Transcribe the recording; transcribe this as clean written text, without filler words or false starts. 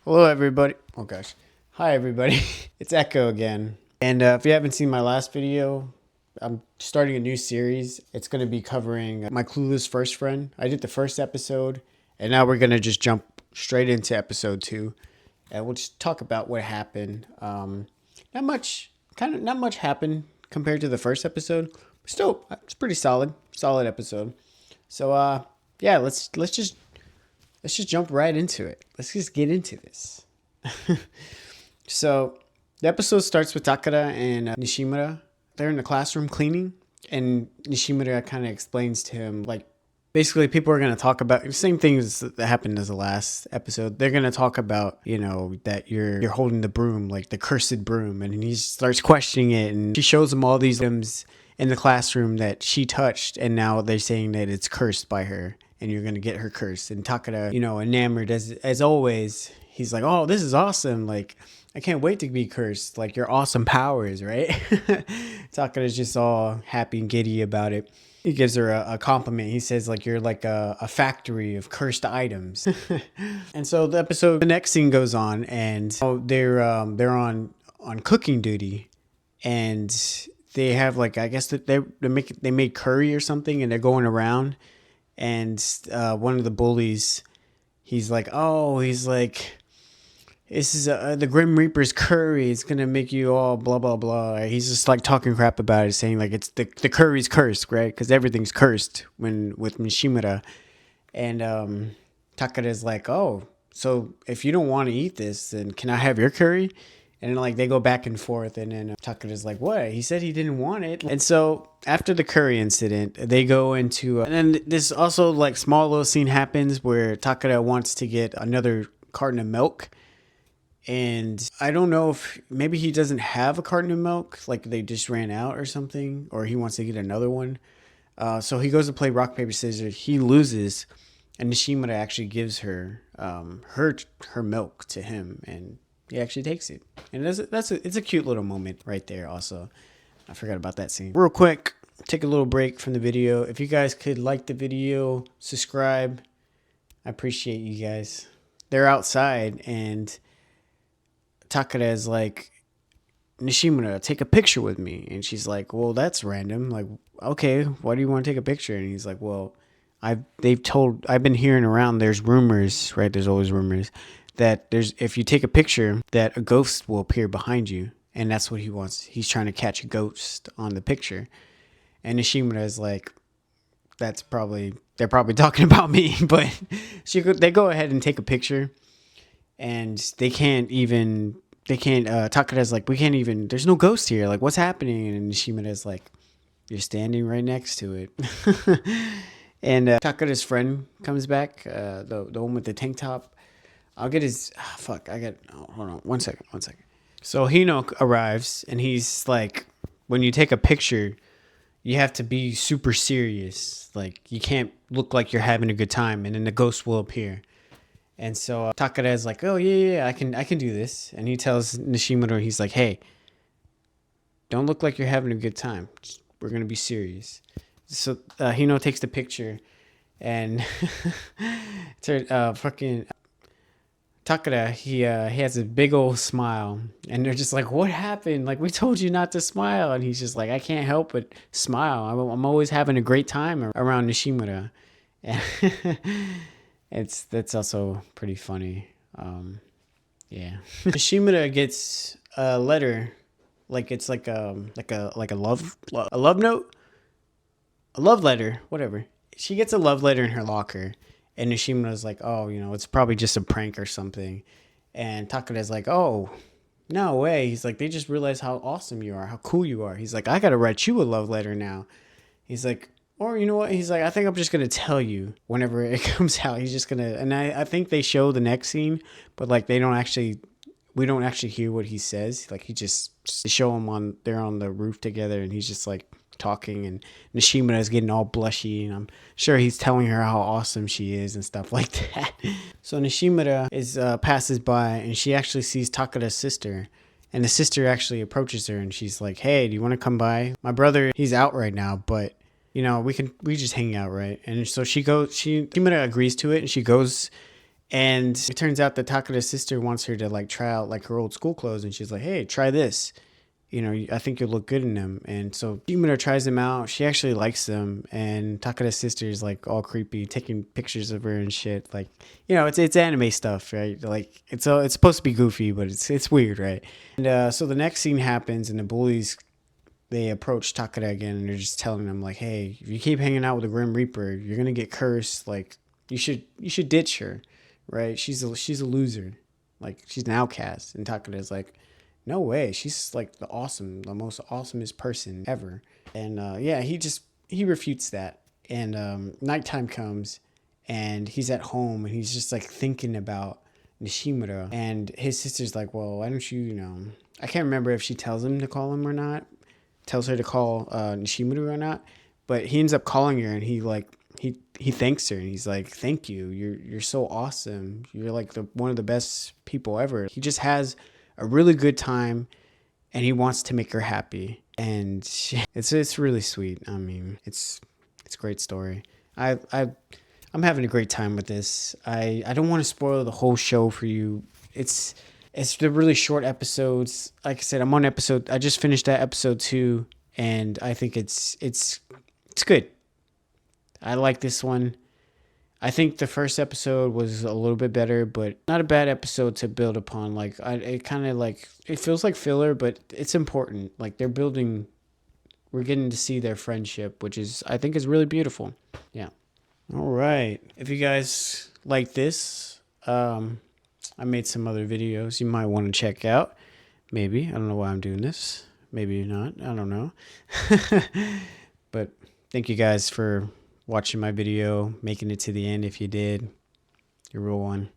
Hello, everybody. Oh, gosh. Hi, everybody. It's Echo again. And if you haven't seen my last video, I'm starting a new series. It's going to be covering my Clueless First Friend. I did the first episode, and now we're going to just jump straight into episode 2. And we'll just talk about what happened. Not much happened compared to the first episode. But still, it's pretty solid episode. So, yeah, let's just jump right into it. Let's just get into this. So the episode starts with Takada and Nishimura. They're in the classroom cleaning, and Nishimura kind of explains to him, like, basically people are going to talk about the same things that happened as the last episode. They're going to talk about, that you're holding the broom, like the cursed broom, and he starts questioning it, and she shows him all these items in the classroom that she touched, and now they're saying that it's cursed by her, and you're going to get her cursed. And Takada, enamored as always, he's like, oh, this is awesome. Like, I can't wait to be cursed. Like, your awesome powers, right? Takada's just all happy and giddy about it. He gives her a compliment. He says, like, you're like a factory of cursed items. And so the next scene goes on, and they're on cooking duty, and they have, like, I guess that they made curry or something, and they're going around, and one of the bullies, he's like, this is the Grim Reaper's curry. It's gonna make you all blah blah blah. He's just like talking crap about it, saying like it's the curry's cursed, right? Because everything's cursed with Nishimura. And Takada's like, oh, so if you don't want to eat this, then can I have your curry? And then, like, they go back and forth, and then Takada's like, what? He said he didn't want it. And so after the curry incident, they go into and then this also, like, small little scene happens where Takada wants to get another carton of milk. And I don't know if maybe he doesn't have a carton of milk, like they just ran out or something, or he wants to get another one. So he goes to play rock, paper, scissors. He loses, and Nishimura actually gives her her milk to him, and he actually takes it. And it's a cute little moment right there. Also, I forgot about that scene. Real quick, take a little break from the video. If you guys could like the video, subscribe, I appreciate you guys. They're outside, and Takada is like, Nishimura, take a picture with me. And she's like, well, that's random. Like, okay, why do you want to take a picture? And he's like, well, I've been hearing around, there's rumors, right? There's always rumors that if you take a picture, that a ghost will appear behind you. And that's what he wants. He's trying to catch a ghost on the picture. And Nishimura is like, they're probably talking about me. But they go ahead and take a picture. And Takada's like, we can't even, there's no ghost here. Like, what's happening? And Nishimura's like, you're standing right next to it. And Takada's friend comes back, the one with the tank top. I'll get his, hold on, one second. So Hino arrives, and he's like, when you take a picture, you have to be super serious. Like, you can't look like you're having a good time, and then the ghost will appear. And so Takada is like, oh, yeah, I can do this. And he tells Nishimura, he's like, hey, don't look like you're having a good time. We're going to be serious. So Hino takes the picture, and fucking Takada, he has a big old smile. And they're just like, what happened? Like, we told you not to smile. And he's just like, I can't help but smile. I'm always having a great time around Nishimura. That's also pretty funny. Yeah. Nishimura gets a letter, like it's like a love note, a love letter, whatever. She gets a love letter in her locker, and Nishimura's like, oh, it's probably just a prank or something. And Takada's like, oh, no way. He's like, they just realized how awesome you are, how cool you are. He's like, I gotta write you a love letter now. He's like, or you know what? He's like, I think I'm just going to tell you whenever it comes out. He's just going to, and I think they show the next scene, but like we don't actually hear what he says. Like, they show him they're on the roof together, and he's just like talking, and Nishimura is getting all blushy, and I'm sure he's telling her how awesome she is and stuff like that. So Nishimura passes by, and she actually sees Takada's sister. And the sister actually approaches her, and she's like, hey, do you want to come by? My brother, he's out right now, but we just hang out, right? And so Shimura agrees to it, and she goes And it turns out that Takada's sister wants her to like try out like her old school clothes, and she's like, "Hey, try this. You know, I think you'll look good in them." And so Shimura tries them out. She actually likes them, and Takada's sister is like all creepy, taking pictures of her and shit. Like, you know, it's anime stuff, right? Like it's supposed to be goofy, but it's weird, right? And so the next scene happens, and the bullies they approach Takada again, and they're just telling him like, "Hey, if you keep hanging out with the Grim Reaper, you're gonna get cursed. Like, you should ditch her, right? She's a loser, like she's an outcast." And Takada's like, "No way, she's like the most awesomest person ever." And yeah, he refutes that. And nighttime comes, and he's at home, and he's just like thinking about Nishimura, and his sister's like, "Well, why don't you know?" I can't remember if she tells him to call him or not, tells her to call Nishimura or not, but he ends up calling her, and he thanks her, and he's like, "Thank you, you're so awesome. You're like the one of the best people ever." He just has a really good time, and he wants to make her happy, and it's really sweet. I mean, it's a great story. I'm having a great time with this. I don't want to spoil the whole show for you. It's the really short episodes. Like I said, I'm on episode. I just finished that episode 2, and I think it's good. I like this one. I think the first episode was a little bit better, but not a bad episode to build upon. Like it kind of like it feels like filler, but it's important. Like they're building. We're getting to see their friendship, which is I think is really beautiful. Yeah. All right. If you guys like this, I made some other videos you might want to check out. Maybe. I don't know why I'm doing this. Maybe not. I don't know. But thank you guys for watching my video, making it to the end. If you did, you're a real one.